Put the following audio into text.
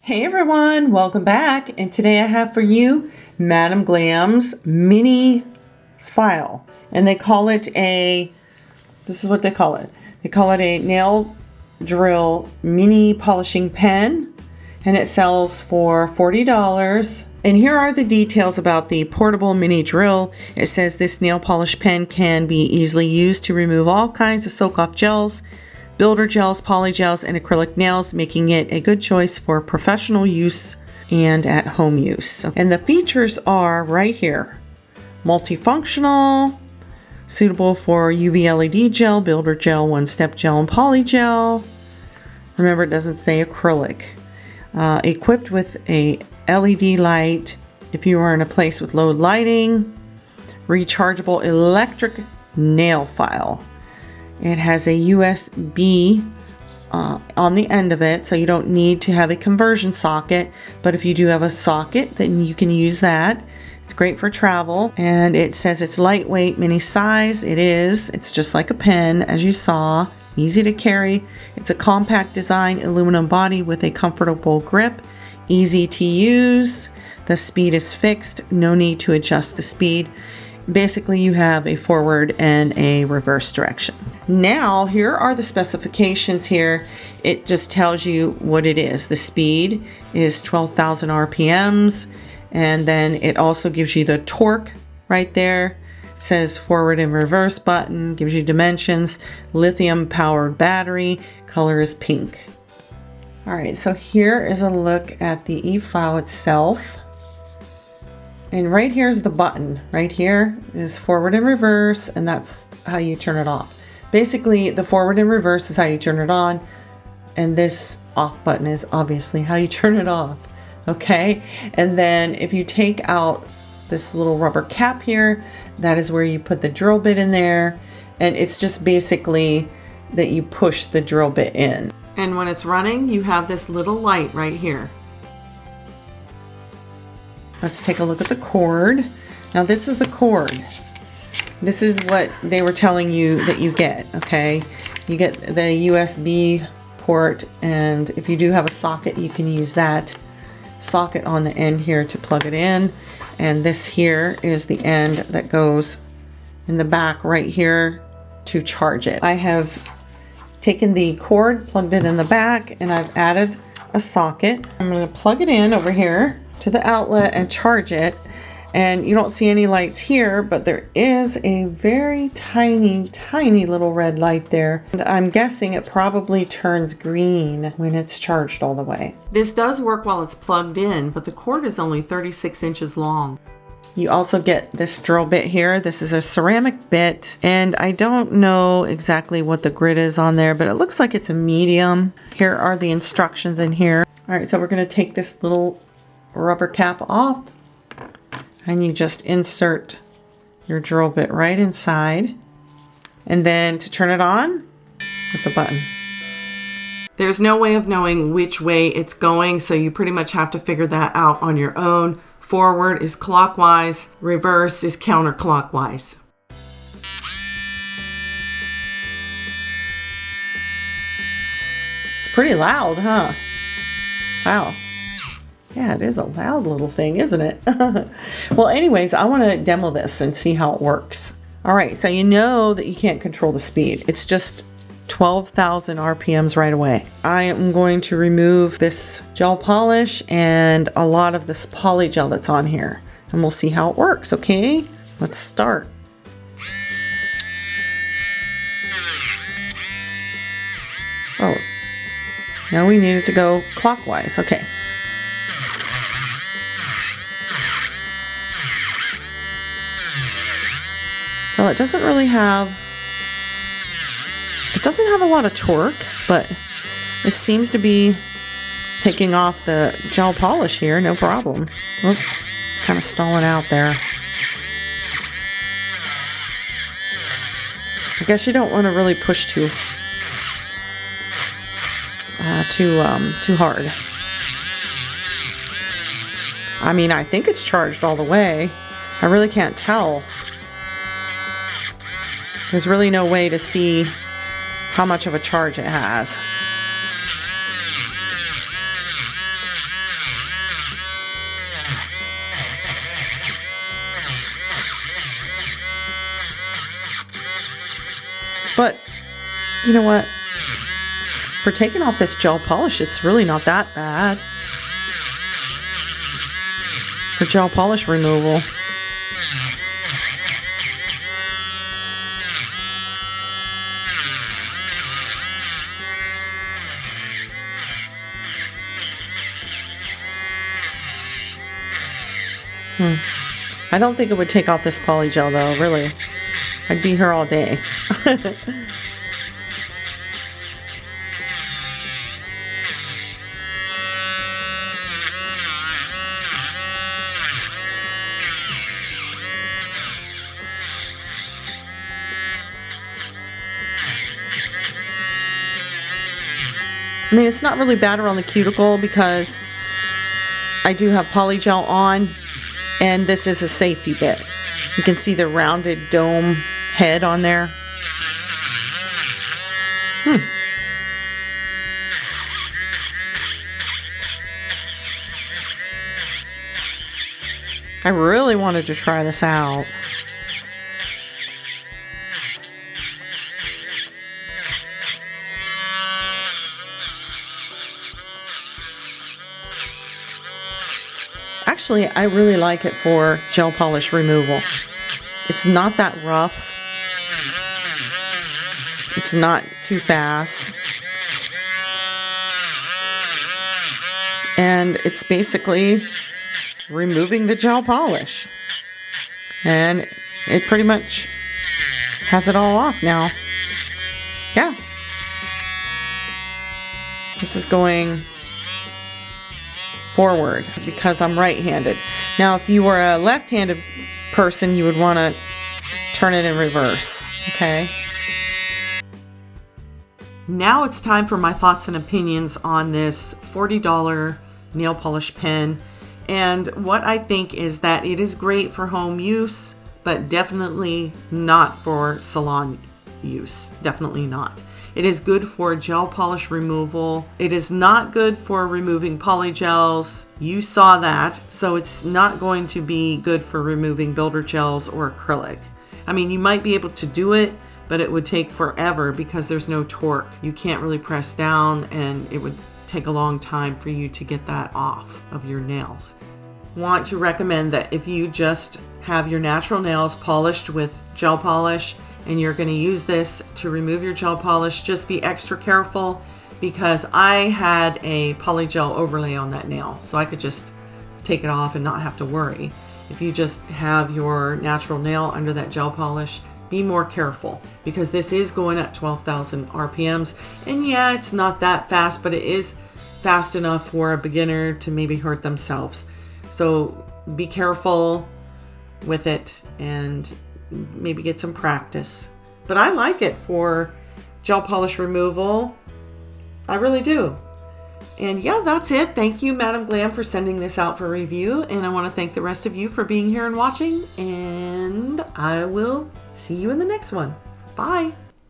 Hey everyone, welcome back, and today I have for you Madam Glam's mini file, and they call it this is what they call it. They call it a nail drill mini polishing pen, and it sells for $40. And here are the details about the portable mini drill. It says this nail polish pen can be easily used to remove all kinds of soak-off gels, builder gels, polygels, and acrylic nails, making it a good choice for professional use and at home use. And the features are right here: multifunctional, suitable for UV LED gel, builder gel, one-step gel, and polygel. Remember, it doesn't say acrylic. Equipped with a LED light if you are in a place with low lighting. Rechargeable electric nail file. It has a USB on the end of it, so you don't need to have a conversion socket, but if you do have a socket, then you can use that. It's great for travel, and it says it's lightweight, mini size. It is. It's just like a pen, as you saw. Easy to carry. It's a compact design, aluminum body with a comfortable grip. Easy to use. The speed is fixed. No need to adjust the speed. Basically, you have a forward and a reverse direction. Now, here are the specifications here. It just tells you what it is. The speed is 12,000 RPMs, and then it also gives you the torque right there. It says forward and reverse button, gives you dimensions, lithium powered battery, color is pink. All right, so here is a look at the e-file itself. And right here is the button. Right here is forward and reverse, and that's how you turn it off. Basically, the forward and reverse is how you turn it on, and this off button is obviously how you turn it off, okay? And then if you take out this little rubber cap here, that is where you put the drill bit in there, and it's just basically that you push the drill bit in. And when it's running, you have this little light right here. Let's take a look at the cord. Now this is the cord. This is what they were telling you that you get, okay? You get the USB port, and if you do have a socket, you can use that socket on the end here to plug it in. And this here is the end that goes in the back right here to charge it. I have taken the cord, plugged it in the back, and I've added a socket. I'm going to plug it in over here to the outlet and charge it. And you don't see any lights here, but there is a very tiny little red light there. And I'm guessing it probably turns green when it's charged all the way. This does work while it's plugged in, but the cord is only 36 inches long. You also get this drill bit here. This is a ceramic bit, and I don't know exactly what the grit is on there, but it looks like it's a medium. Here are the instructions in here. All right, so we're going to take this little rubber cap off, and you just insert your drill bit right inside, and then to turn it on, with the button. There's no way of knowing which way it's going, so you pretty much have to figure that out on your own. Forward is clockwise, reverse is counterclockwise. It's pretty loud, huh? Wow. Yeah, it is a loud little thing, isn't it? Well, anyways, I want to demo this and see how it works. All right, so you know that you can't control the speed. It's just 12,000 RPMs right away. I am going to remove this gel polish and a lot of this poly gel that's on here, and we'll see how it works, okay? Let's start. Oh, now we need it to go clockwise, okay. Well, it doesn't have a lot of torque, but it seems to be taking off the gel polish here, no problem. Oops, it's kind of stalling out there. I guess you don't want to really push too hard. I mean, I think it's charged all the way. I really can't tell. There's really no way to see how much of a charge it has. But you know what? For taking off this gel polish, it's really not that bad. For gel polish removal. I don't think it would take off this poly gel though, really. I'd be here all day. I mean, it's not really bad around the cuticle because I do have poly gel on, and this is a safety bit. You can see the rounded dome head on there. I really wanted to try this out. Actually, I really like it for gel polish removal. It's not that rough. It's not too fast. And it's basically removing the gel polish. And it pretty much has it all off now. Yeah. This is going forward because I'm right-handed. Now, if you were a left-handed person, you would want to turn it in reverse. Okay. Now it's time for my thoughts and opinions on this $40 nail polish pen. And what I think is that it is great for home use, but definitely not for salon use. Definitely not. It is good for gel polish removal. It is not good for removing polygels. You saw that. So it's not going to be good for removing builder gels or acrylic. I mean, you might be able to do it, but it would take forever because there's no torque. You can't really press down, and it would take a long time for you to get that off of your nails. Want to recommend that if you just have your natural nails polished with gel polish, and you're going to use this to remove your gel polish, just be extra careful because I had a polygel overlay on that nail, so I could just take it off and not have to worry. If you just have your natural nail under that gel polish, be more careful because this is going at 12,000 RPMs. And yeah, it's not that fast, but it is fast enough for a beginner to maybe hurt themselves. So be careful with it and maybe get some practice. But I like it for gel polish removal. I really do. And yeah, that's it. Thank you, Madam Glam, for sending this out for review. And I want to thank the rest of you for being here and watching. And I will see you in the next one. Bye.